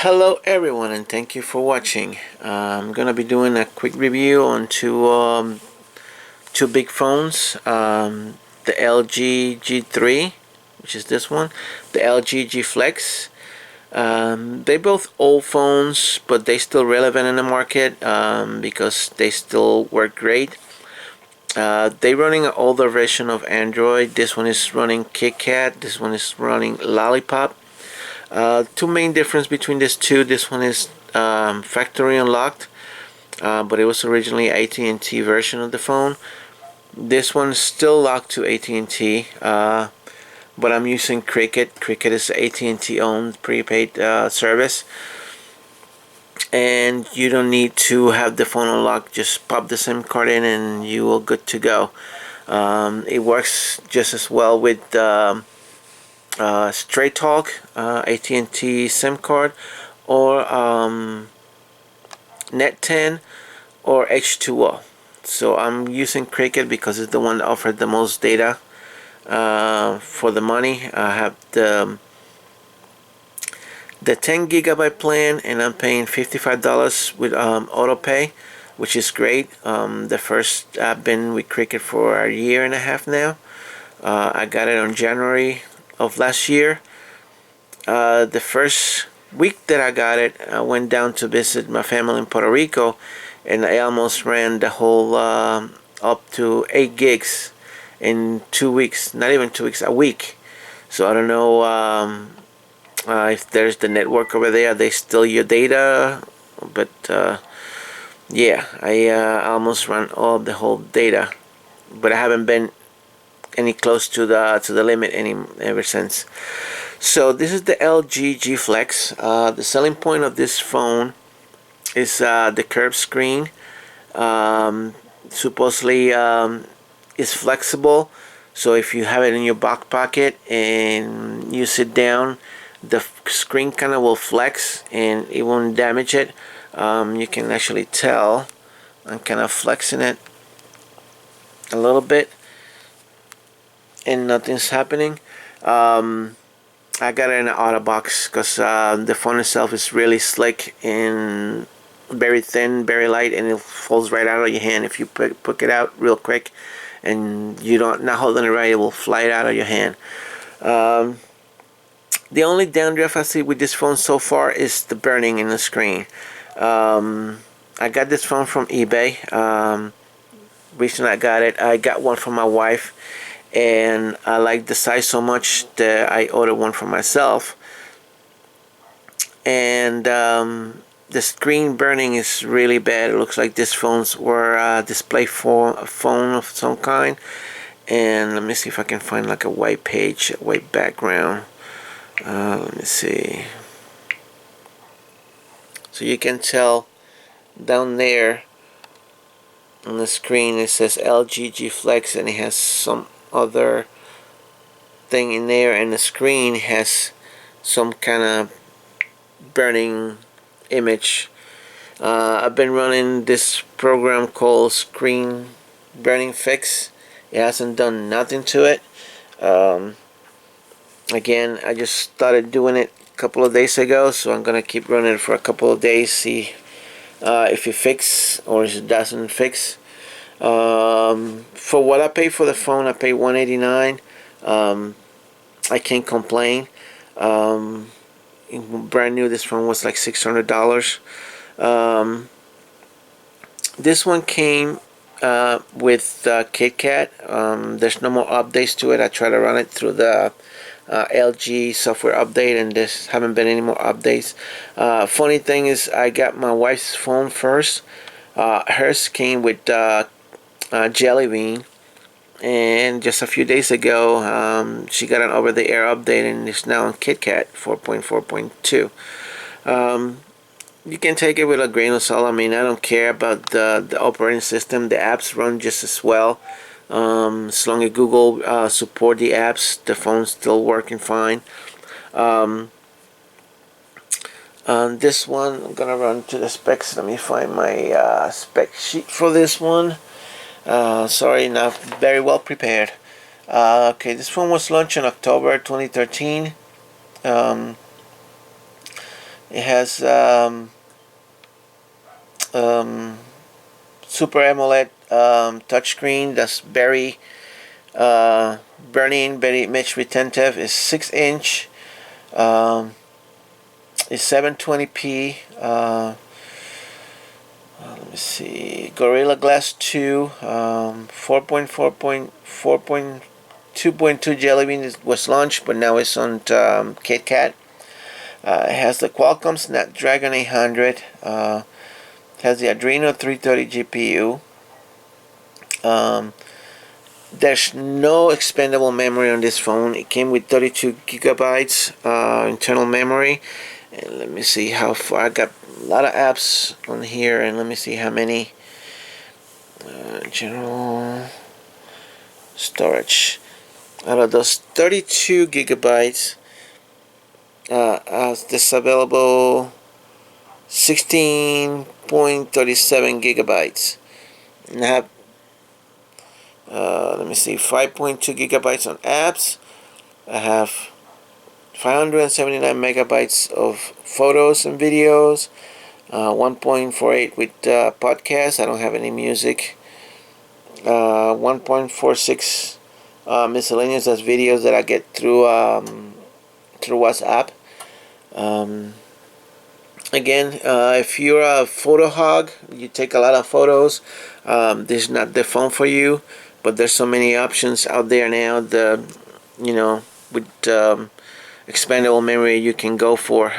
Hello everyone, and thank you for watching. I'm gonna be doing a quick review on two big phones, the LG G3, which is this one, the LG Gflex. They both old phones, but they still relevant in the market because they still work great. They running an older version of Android. This one is running KitKat. This one is running Lollipop. Two main difference between these two. This one is factory unlocked, but it was originally AT&T version of the phone. This one is still locked to AT&T, but I'm using Cricket. Cricket is AT&T owned prepaid service, and you don't need to have the phone unlocked. Just pop the SIM card in, and you will good to go. It works just as well with Straight Talk, AT&T SIM card, or Net 10 or H2O. So I'm using Cricket because it's the one that offered the most data for the money. I have the 10 gigabyte plan, and I'm paying $55 with auto pay, which is great. The first I've been with Cricket for a year and a half now. I got it on January of last year. The first week that I got it, I went down to visit my family in Puerto Rico, and I almost ran the whole up to 8 gigs in 2 weeks. Not even 2 weeks, a week. So I don't know if there's the network over there, they steal your data, but yeah, I almost ran all of the whole data, but I haven't been any close to the limit ever since. So this is the LG Gflex. The selling point of this phone is the curved screen. Supposedly it's flexible, so if you have it in your back pocket and you sit down, the screen kind of will flex and it won't damage it. You can actually tell I'm kind of flexing it a little bit and nothing's happening. I got it in an auto box because the phone itself is really slick and very thin, very light, and it falls right out of your hand if you pick it out real quick, and you don't not holding it right, it will fly out of your hand. The only downdraft I see with this phone so far is the burning in the screen. I got this phone from eBay. Recently I got one for my wife, and I like the size so much that I ordered one for myself. And the screen burning is really bad. It looks like these phones were display for a phone of some kind. And let me see if I can find like a white page, a white background. Let me see. So you can tell down there on the screen it says LG Gflex, and it has some other thing in there, and the screen has some kind of burning image. I've been running this program called Screen Burning Fix. It hasn't done nothing to it. Again, I just started doing it a couple of days ago, so I'm gonna keep running it for a couple of days, see if it fixes or if it doesn't fix. For what I pay for the phone, I pay $189. I can't complain. Brand new, this phone was like $600. This one came with KitKat. There's no more updates to it. I try to run it through the LG software update, and there's haven't been any more updates. Funny thing is, I got my wife's phone first. Hers came with Jelly Bean, and just a few days ago she got an over-the-air update, and it's now on KitKat 4.4.2. You can take it with a grain of salt. I mean, I don't care about the operating system. The apps run just as well. As long as Google support the apps, the phone's still working fine. This one, I'm gonna run to the specs. Let me find my spec sheet for this one. Sorry, not very well prepared. Okay, this phone was launched in October 2013. It has um, Super AMOLED touchscreen that's very burning, very much retentive. It's 6 inch. Um, it's 720p. Let me see. Gorilla Glass 2, 4.2 Jelly Bean was launched, but now it's on KitKat. It has the Qualcomm Snapdragon 800. It has the Adreno 330 GPU. There's no expandable memory on this phone. It came with 32 gigabytes internal memory. And let me see how far. I got a lot of apps on here, and let me see how many. General storage. Out of those 32 gigabytes, this available 16.37 gigabytes. And I have let me see, 5.2 gigabytes on apps. I have 579 megabytes of photos and videos. 1.48 with podcasts. I don't have any music. 1.46 miscellaneous. That's videos that I get through WhatsApp. Again, if you're a photo hog, you take a lot of photos. This is not the phone for you, but there's so many options out there now. With expandable memory, you can go for.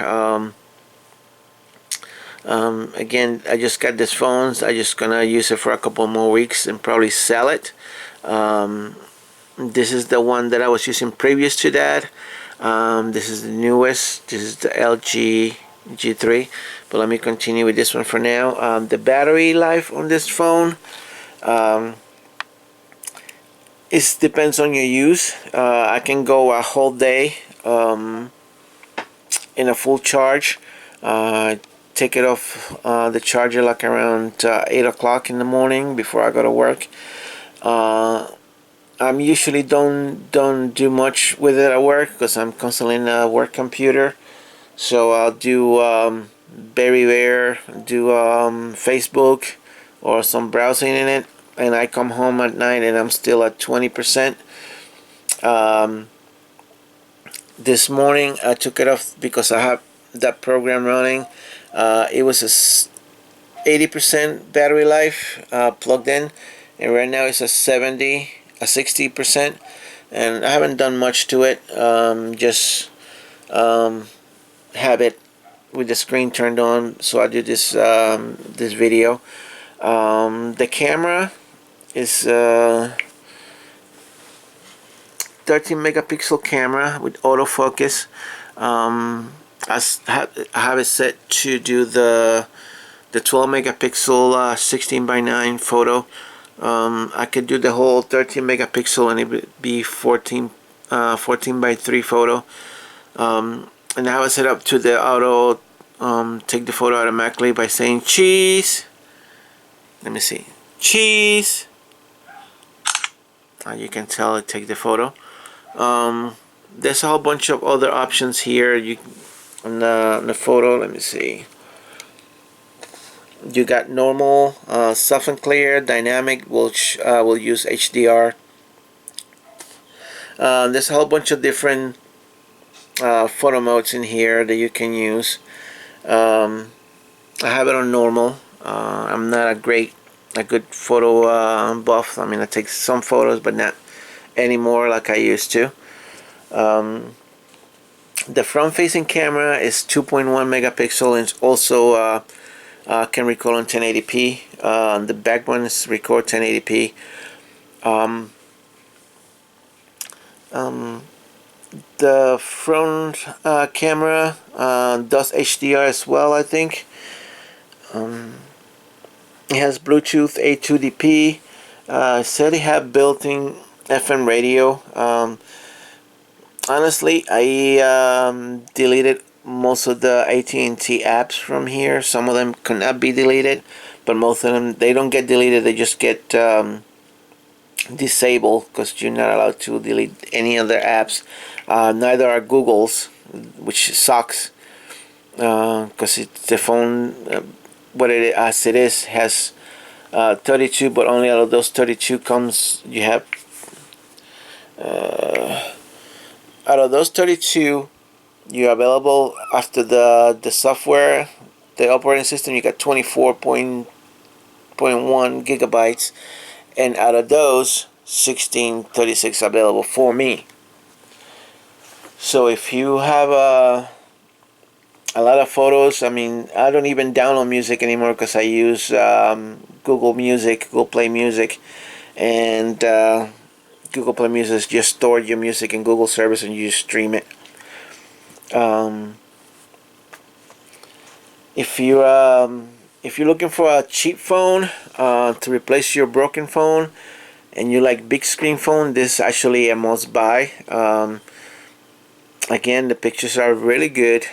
Again, I just got this phone. I'm just gonna use it for a couple more weeks and probably sell it. This is the one that I was using previous to that. This is the newest. This is the LG G3. But let me continue with this one for now. The battery life on this phone, it depends on your use. I can go a whole day in a full charge. Take it off the charger like around 8 o'clock in the morning before I go to work. I'm usually don't do much with it at work because I'm constantly in a work computer. So I'll do very rare, do Facebook or some browsing in it, and I come home at night and I'm still at 20%. This morning I took it off because I have that program running. It was a 80% battery life plugged in, and right now it's a 60%, and I haven't done much to it. Just have it with the screen turned on, so I do this video. The camera is 13 megapixel camera with autofocus. I have it set to do the 12 megapixel 16 by 9 photo. I could do the whole 13 megapixel and it would be 14 by 3 photo. And I have it set up to the auto take the photo automatically by saying cheese. Let me see, cheese. You can tell it take the photo. There's a whole bunch of other options here. On the photo, let me see. You got normal, soft and clear, dynamic, which will use HDR. There's a whole bunch of different photo modes in here that you can use. I have it on normal. I'm not a good photo buff. I mean, I take some photos, but not anymore like I used to. The front-facing camera is 2.1 megapixel and it's also can record on 1080p. The back one is record 1080p. The front camera does HDR as well, I think. It has Bluetooth 8.2DP. Said it had built-in FM radio. Honestly, I deleted most of the AT&T apps from here. Some of them could not be deleted, but most of them, they don't get deleted. They just get disabled because you're not allowed to delete any other apps. Neither are Google's, which sucks. because the phone, what it as it is, has 32, but only out of those 32 comes you have out of those 32 you're available after the software, the operating system. You got 24.1 gigabytes, and out of those 1636 available for me. So if you have a lot of photos, I mean, I don't even download music anymore because I use Google Music, Google Play Music, and Google Play Music just store your music in Google service and you just stream it. Um, if you if you're looking for a cheap phone to replace your broken phone, and you like big screen phone, this is actually a must buy. Again, the pictures are really good.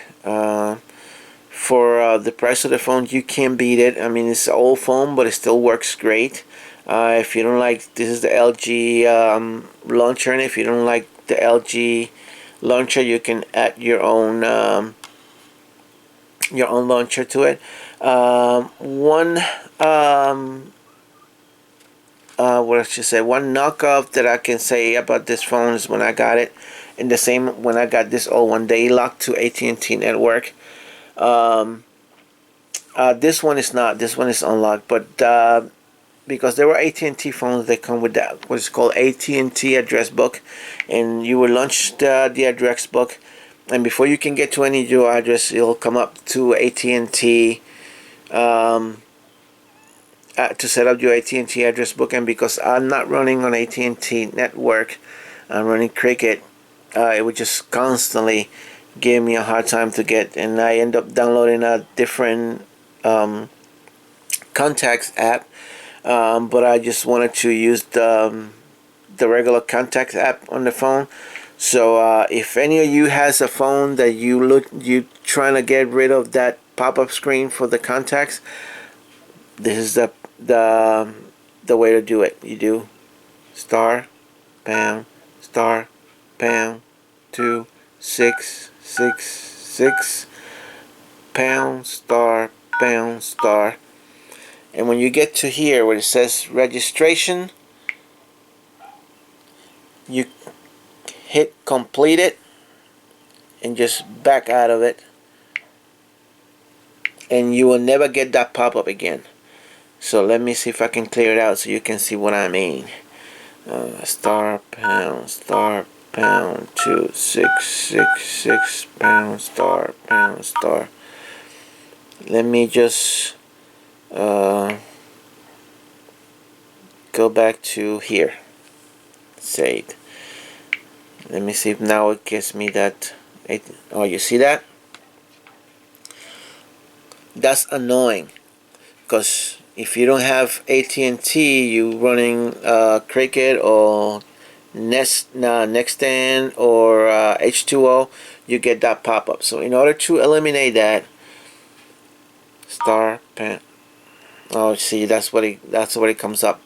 For the price of the phone, you can't beat it. I mean, it's an old phone, but it still works great. If you don't like, this is the LG launcher, and if you don't like the LG launcher, you can add your own launcher to it. One what I should say, one knockoff that I can say about this phone is when I got it, and the same when I got this old one, they locked to AT&T network. This one is not. This one is unlocked, but because there were AT&T phones that come with that, what's called AT&T address book, and you will launch the address book, and before you can get to any your address, it'll come up to AT&T to set up your AT&T address book. And because I'm not running on AT&T network, I'm running Cricket, it would just constantly give me a hard time to get, and I end up downloading a different contacts app, but I just wanted to use the regular contacts app on the phone. So if any of you has a phone that you trying to get rid of that pop-up screen for the contacts, this is the way to do it. You do star pound star pound 2666 pound star, and when you get to here where it says registration, you hit complete it and just back out of it, and you will never get that pop-up again. So let me see if I can clear it out so you can see what I mean. Star pound 2666 pound star. Let me just go back to here, saved. Let me see if now it gives me that. Oh, you see that? That's annoying, because if you don't have AT&T, you running Cricket or Nextend or H2O, you get that pop-up. So in order to eliminate that, star pen. Oh, see, that's what it comes up.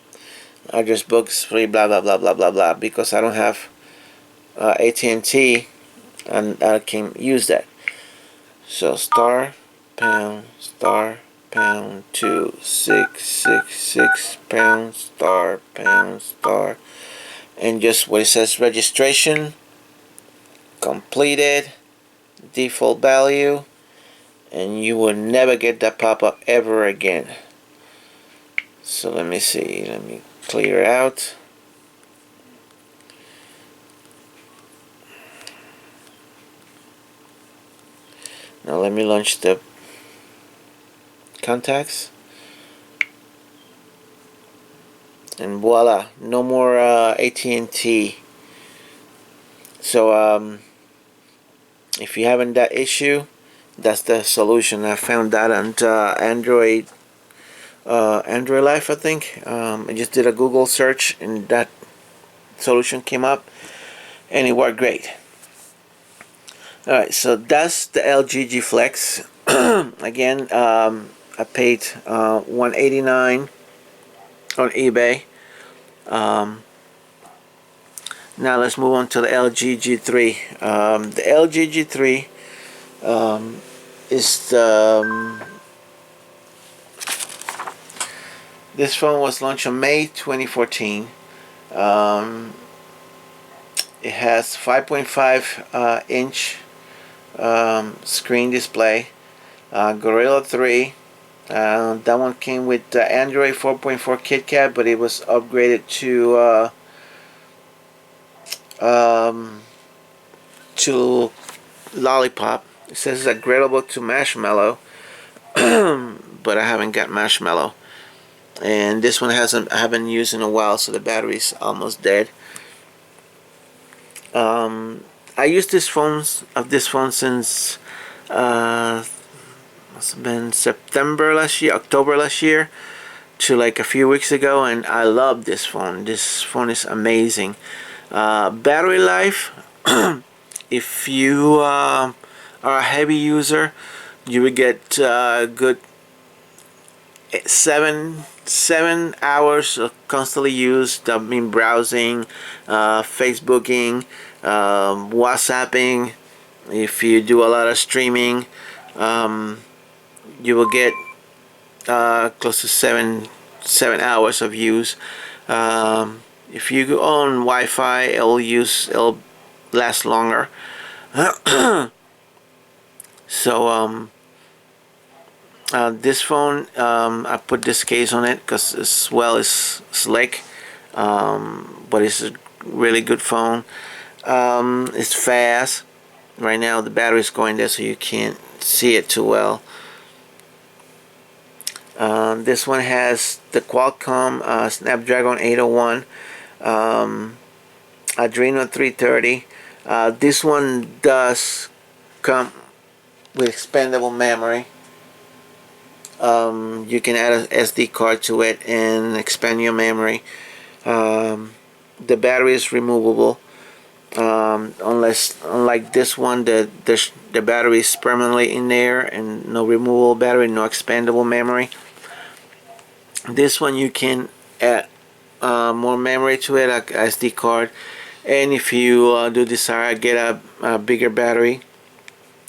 Address books free, blah blah blah blah blah blah. Because I don't have AT&T, and I can use that. So star pound 2666 pound star, and just where it says registration completed, default value, and you will never get that pop-up ever again. So let me see, let me clear out. Now let me launch the contacts, and voila, no more AT&T. So if you having that issue, that's the solution. I found that on Android Life, I think. I just did a Google search and that solution came up, and it worked great. Alright, so that's the LG Gflex. Again, I paid $189 on eBay. Now let's move on to the LG G3. The LG G3 is the this phone was launched on May 2014. Um, it has 5.5 inch screen display, Gorilla 3. That one came with Android 4.4 KitKat, but it was upgraded to Lollipop. It says it's upgradable to Marshmallow, but I haven't got Marshmallow. And this one I haven't used in a while, so the battery's almost dead. I used this phone since must have been September last year, October last year, to like a few weeks ago, and I love this phone. This phone is amazing. Battery life, if you are a heavy user, you will get good 7 hours of constantly used. I mean, browsing, Facebooking, WhatsApping. If you do a lot of streaming, you will get close to 7 hours of use. If you go on Wi-Fi, it'll last longer. So this phone, I put this case on it because it's slick, but it's a really good phone. It's fast. Right now the battery's going there, so you can't see it too well. This one has the Qualcomm Snapdragon 801, Adreno 330. This one does come with expandable memory. You can add an SD card to it and expand your memory. The battery is removable. Unlike this one, the battery is permanently in there, and no removable battery, no expandable memory. This one you can add more memory to it, like SD card, and if you do desire get a bigger battery,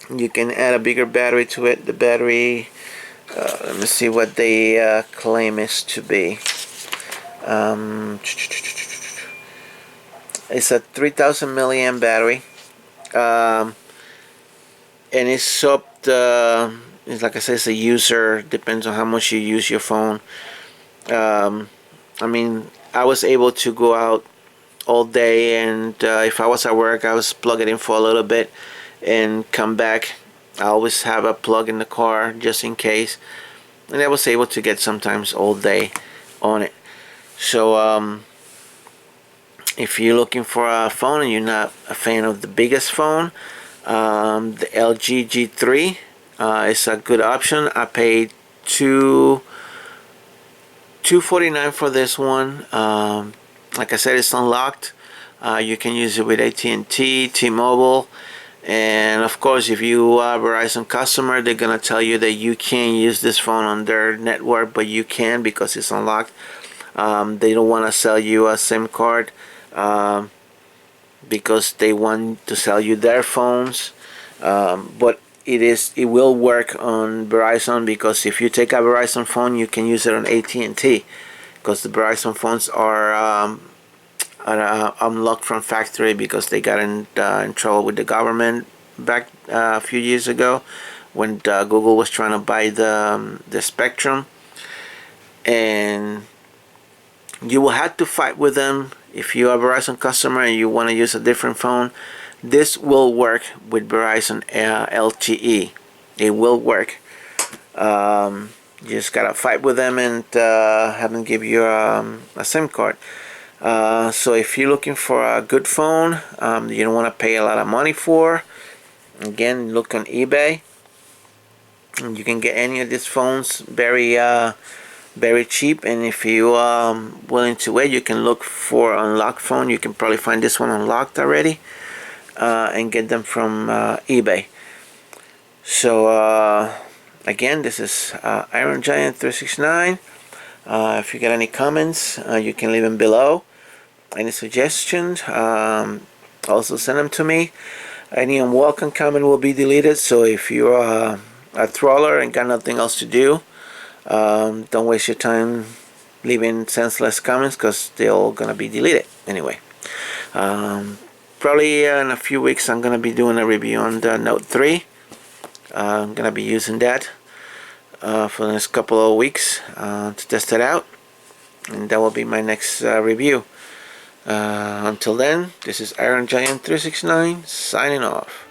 you can add a bigger battery to it. The battery, let me see what they claim is to be. It's a 3000 milliamp battery, and it's up. It's like I said, it's a user. Depends on how much you use your phone. I mean, I was able to go out all day, and if I was at work, I was plug it in for a little bit and come back. I always have a plug in the car just in case, and I was able to get sometimes all day on it. So if you're looking for a phone and you're not a fan of the biggest phone, the LG G3 is a good option. I paid $249 for this one. Like I said, it's unlocked. You can use it with AT&T, T-Mobile, and of course, if you are a Verizon customer, they're gonna tell you that you can't use this phone on their network, but you can because it's unlocked. They don't want to sell you a SIM card because they want to sell you their phones, but it will work on Verizon, because if you take a Verizon phone, you can use it on AT&T, because the Verizon phones are unlocked from factory because they got in trouble with the government back a few years ago when Google was trying to buy the spectrum, and you will have to fight with them. If you are a Verizon customer and you want to use a different phone, this will work with Verizon LTE. It will work. You just gotta fight with them and have them give you a SIM card. So if you're looking for a good phone, you don't want to pay a lot of money for, again, look on eBay. And you can get any of these phones very cheap, and if you are willing to wait, you can look for unlocked phone. You can probably find this one unlocked already, and get them from eBay. So again, this is Iron Giant 369. If you got any comments, you can leave them below. Any suggestions, also send them to me. Any unwelcome comment will be deleted, so if you a trawler and got nothing else to do, don't waste your time leaving senseless comments because they're all gonna be deleted anyway. Um, Probably in a few weeks I'm gonna be doing a review on the Note 3. I'm gonna be using that for the next couple of weeks to test it out, and that will be my next review. Until then, this is Iron Giant 369 signing off.